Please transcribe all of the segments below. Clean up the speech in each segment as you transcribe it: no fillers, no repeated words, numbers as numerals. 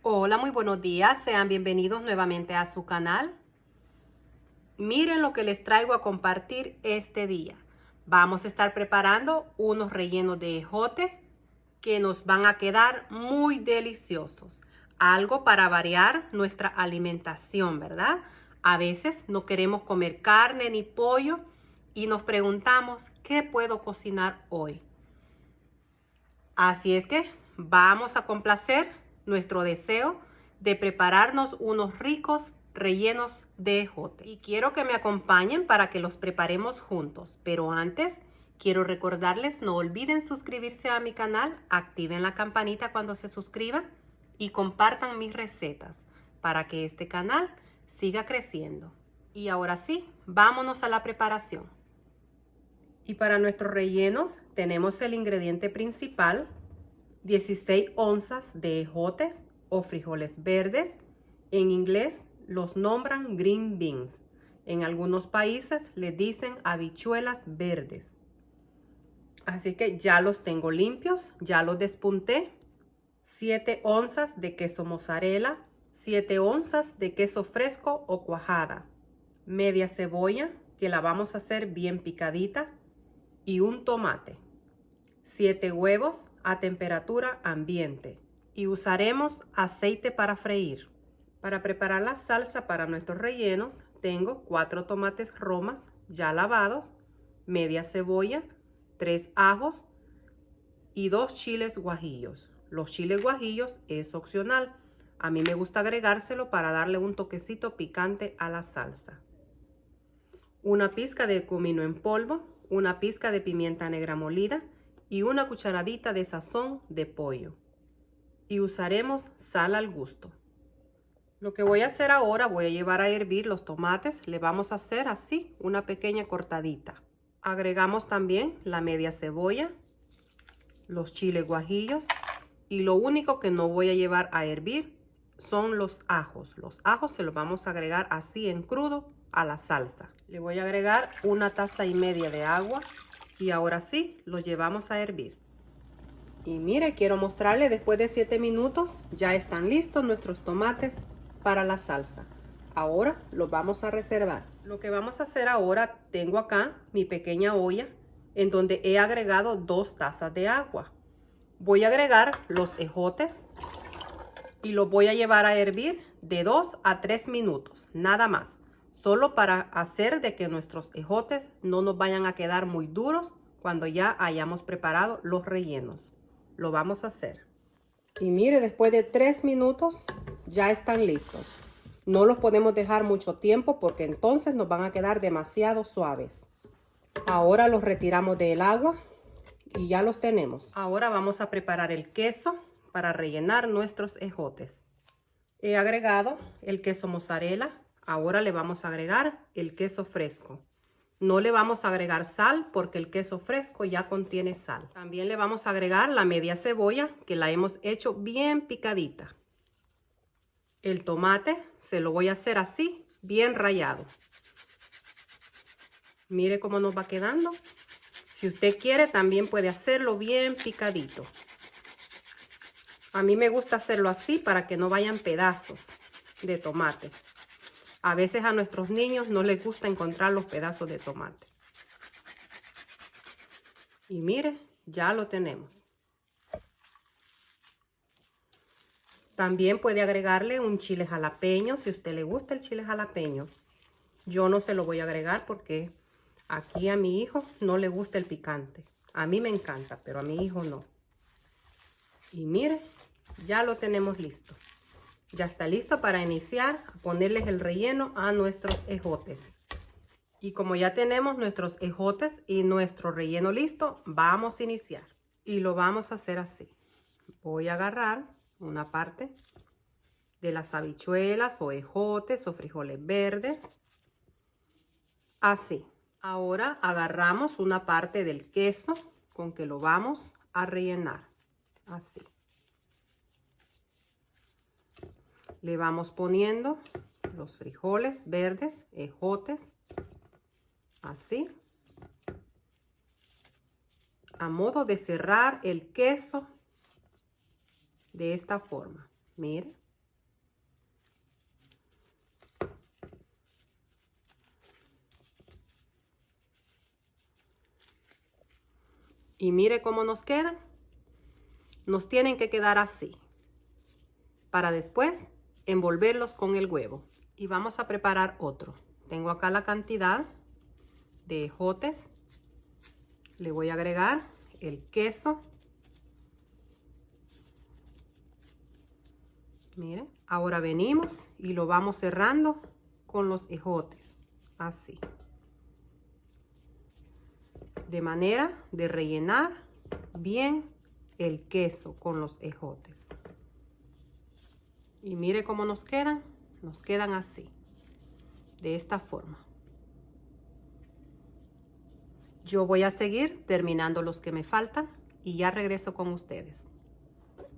Hola, muy buenos días. Sean bienvenidos nuevamente a su canal. Miren lo que les traigo a compartir este día. Vamos a estar preparando unos rellenos de ejote que nos van a quedar muy deliciosos. Algo para variar nuestra alimentación, ¿verdad? A veces no queremos comer carne ni pollo y nos preguntamos, ¿qué puedo cocinar hoy? Así es que vamos a complacer nuestro deseo de prepararnos unos ricos rellenos de ejote. Y quiero que me acompañen para que los preparemos juntos. Pero antes, quiero recordarles, no olviden suscribirse a mi canal, activen la campanita cuando se suscriban y compartan mis recetas para que este canal siga creciendo. Y ahora sí, vámonos a la preparación. Y para nuestros rellenos tenemos el ingrediente principal: 16 onzas de ejotes o frijoles verdes. En inglés los nombran green beans. En algunos países les dicen habichuelas verdes. Así que ya los tengo limpios, ya los despunté. 7 onzas de queso mozzarella, 7 onzas de queso fresco o cuajada, media cebolla que la vamos a hacer bien picadita y un tomate. 7 huevos a temperatura ambiente y usaremos aceite para freír. Para preparar la salsa para nuestros rellenos tengo 4 tomates romas ya lavados, media cebolla, 3 ajos y 2 chiles guajillos. Los chiles guajillos es opcional. A mí me gusta agregárselo para darle un toquecito picante a la salsa. Una pizca de comino en polvo, una pizca de pimienta negra molida y una cucharadita de sazón de pollo. Y usaremos sal al gusto. Lo que voy a hacer ahora, voy a llevar a hervir los tomates. Le vamos a hacer así una pequeña cortadita. Agregamos también la media cebolla, los chiles guajillos y lo único que no voy a llevar a hervir son los ajos. Los ajos se los vamos a agregar así en crudo a la salsa. Le voy a agregar 1,5 tazas de agua y ahora sí los llevamos a hervir. Y mire, quiero mostrarle, después de 7 minutos ya están listos nuestros tomates para la salsa. Ahora los vamos a reservar. Lo que vamos a hacer ahora, tengo acá mi pequeña olla en donde he agregado 2 tazas de agua. Voy a agregar los ejotes y los voy a llevar a hervir de 2 a 3 minutos, nada más. Solo para hacer de que nuestros ejotes no nos vayan a quedar muy duros cuando ya hayamos preparado los rellenos. Lo vamos a hacer. Y mire, después de 3 minutos ya están listos. No los podemos dejar mucho tiempo porque entonces nos van a quedar demasiado suaves. Ahora los retiramos del agua y ya los tenemos. Ahora vamos a preparar el queso para rellenar nuestros ejotes. He agregado el queso mozzarella. Ahora le vamos a agregar el queso fresco. No le vamos a agregar sal porque el queso fresco ya contiene sal. También le vamos a agregar la media cebolla que la hemos hecho bien picadita. El tomate se lo voy a hacer así, bien rallado. Mire cómo nos va quedando. Si usted quiere, también puede hacerlo bien picadito. A mí me gusta hacerlo así para que no vayan pedazos de tomate. A veces a nuestros niños no les gusta encontrar los pedazos de tomate. Y mire, ya lo tenemos. También puede agregarle un chile jalapeño si a usted le gusta el chile jalapeño. Yo no se lo voy a agregar porque aquí a mi hijo no le gusta el picante. A mí me encanta, pero a mi hijo no. Y mire, ya lo tenemos listo. Ya está listo para iniciar a ponerles el relleno a nuestros ejotes. Y como ya tenemos nuestros ejotes y nuestro relleno listo, vamos a iniciar. Y lo vamos a hacer así. Voy a agarrar una parte de las habichuelas o ejotes o frijoles verdes. Así. Ahora agarramos una parte del queso con que lo vamos a rellenar. Así. Le vamos poniendo los frijoles verdes, ejotes, así. A modo de cerrar el queso de esta forma. Mire, Y mire cómo nos quedan. Nos tienen que quedar así, para después envolverlos con el huevo. Y vamos a preparar otro. Tengo acá la cantidad de ejotes. Le voy a agregar el queso. Miren, ahora venimos y lo vamos cerrando con los ejotes, así. De manera de rellenar bien el queso con los ejotes. Y mire cómo nos quedan así, de esta forma. Yo voy a seguir terminando los que me faltan y ya regreso con ustedes.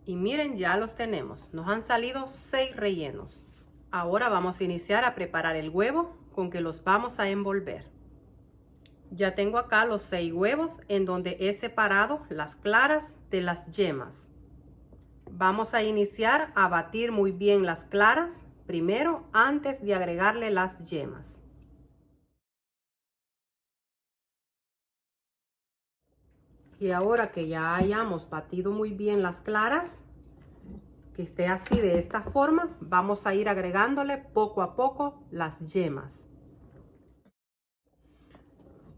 Y miren, ya los tenemos. Nos han salido 6 rellenos. Ahora vamos a iniciar a preparar el huevo con que los vamos a envolver. Ya tengo acá los 6 huevos en donde he separado las claras de las yemas. Vamos a iniciar a batir muy bien las claras primero antes de agregarle las yemas. Y ahora que ya hayamos batido muy bien las claras, que esté así de esta forma, vamos a ir agregándole poco a poco las yemas.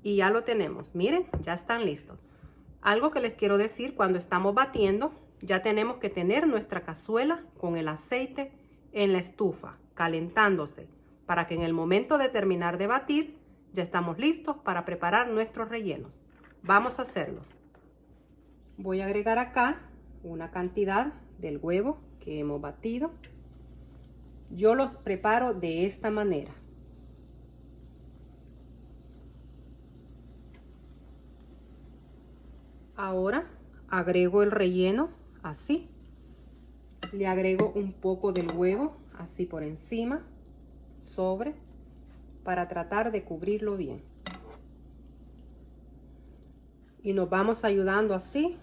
Y ya lo tenemos, miren, ya están listos. Algo que les quiero decir, cuando estamos batiendo, ya tenemos que tener nuestra cazuela con el aceite en la estufa, calentándose, para que en el momento de terminar de batir, ya estamos listos para preparar nuestros rellenos. Vamos a hacerlos. Voy a agregar acá una cantidad del huevo que hemos batido. Yo los preparo de esta manera. Ahora agrego el relleno así. Le agrego un poco del huevo así por encima, sobre, para tratar de cubrirlo bien. Y nos vamos ayudando así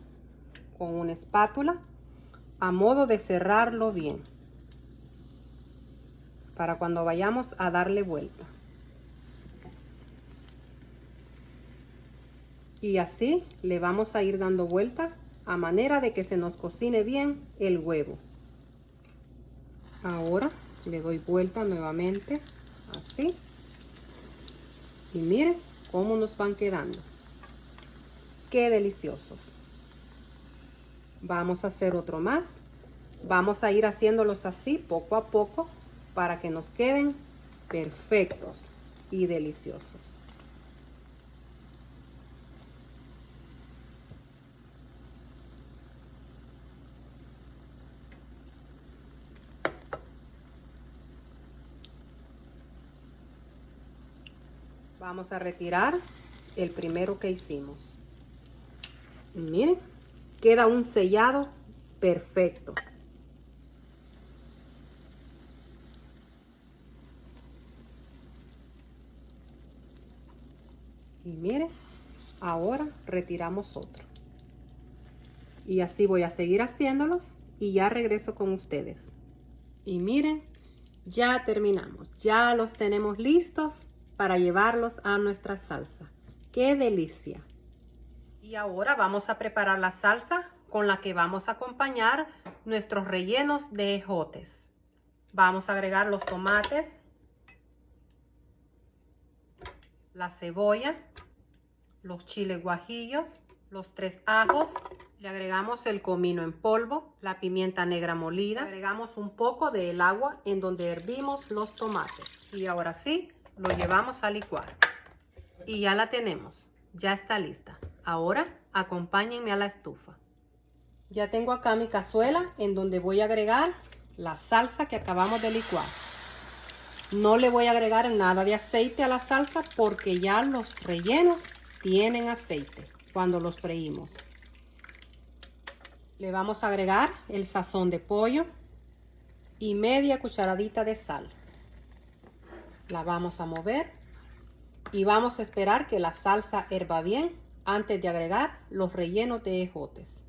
con una espátula a modo de cerrarlo bien para cuando vayamos a darle vuelta. Y así le vamos a ir dando vuelta a manera de que se nos cocine bien el huevo. Ahora le doy vuelta nuevamente así. Y miren cómo nos van quedando. ¡Qué deliciosos! Vamos a hacer otro más. Vamos a ir haciéndolos así poco a poco para que nos queden perfectos y deliciosos. Vamos a retirar el primero que hicimos. Miren, queda un sellado perfecto. Y miren, ahora retiramos otro. Y así voy a seguir haciéndolos y ya regreso con ustedes. Y miren, ya terminamos. Ya los tenemos listos para llevarlos a nuestra salsa. ¡Qué delicia! Y ahora vamos a preparar la salsa con la que vamos a acompañar nuestros rellenos de ejotes. Vamos a agregar los tomates, la cebolla, los chiles guajillos, los 3 ajos, le agregamos el comino en polvo, la pimienta negra molida, agregamos un poco del agua en donde hervimos los tomates. Y ahora sí, lo llevamos a licuar. Y ya la tenemos, ya está lista. Ahora acompáñenme a la estufa. Ya tengo acá mi cazuela en donde voy a agregar la salsa que acabamos de licuar. No le voy a agregar nada de aceite a la salsa porque ya los rellenos tienen aceite cuando los freímos. Le vamos a agregar el sazón de pollo y media cucharadita de sal. La vamos a mover y vamos a esperar que la salsa herva bien antes de agregar los rellenos de ejotes.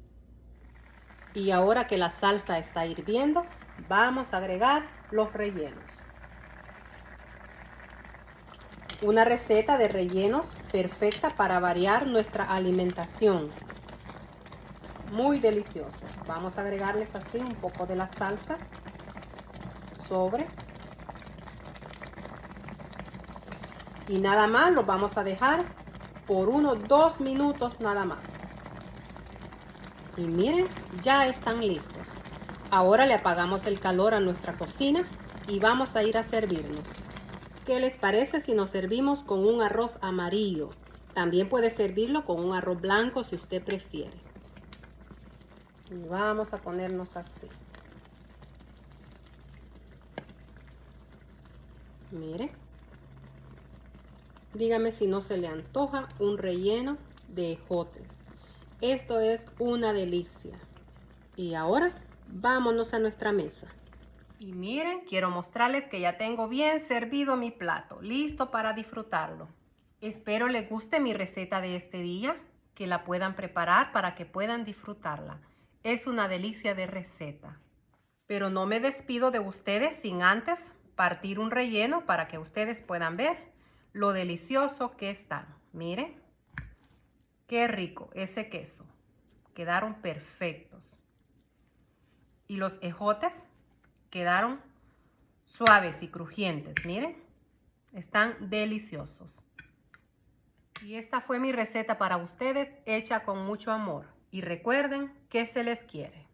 Y ahora que la salsa está hirviendo, vamos a agregar los rellenos. Una receta de rellenos perfecta para variar nuestra alimentación muy deliciosos. Vamos a agregarles así un poco de la salsa sobre. Y nada más los vamos a dejar por unos 2 minutos nada más. Y miren, ya están listos. Ahora le apagamos el calor a nuestra cocina y vamos a ir a servirnos. ¿Qué les parece si nos servimos con un arroz amarillo? También puede servirlo con un arroz blanco si usted prefiere. Y vamos a ponernos así. Mire. Dígame si no se le antoja un relleno de ejotes. Esto es una delicia. Y ahora, vámonos a nuestra mesa. Y miren, quiero mostrarles que ya tengo bien servido mi plato, listo para disfrutarlo. Espero les guste mi receta de este día, que la puedan preparar para que puedan disfrutarla. Es una delicia de receta. Pero no me despido de ustedes sin antes partir un relleno para que ustedes puedan ver lo delicioso que están. Miren, qué rico ese queso. Quedaron perfectos. Y los ejotes quedaron suaves y crujientes. Miren, están deliciosos. Y esta fue mi receta para ustedes, hecha con mucho amor. Y recuerden que se les quiere.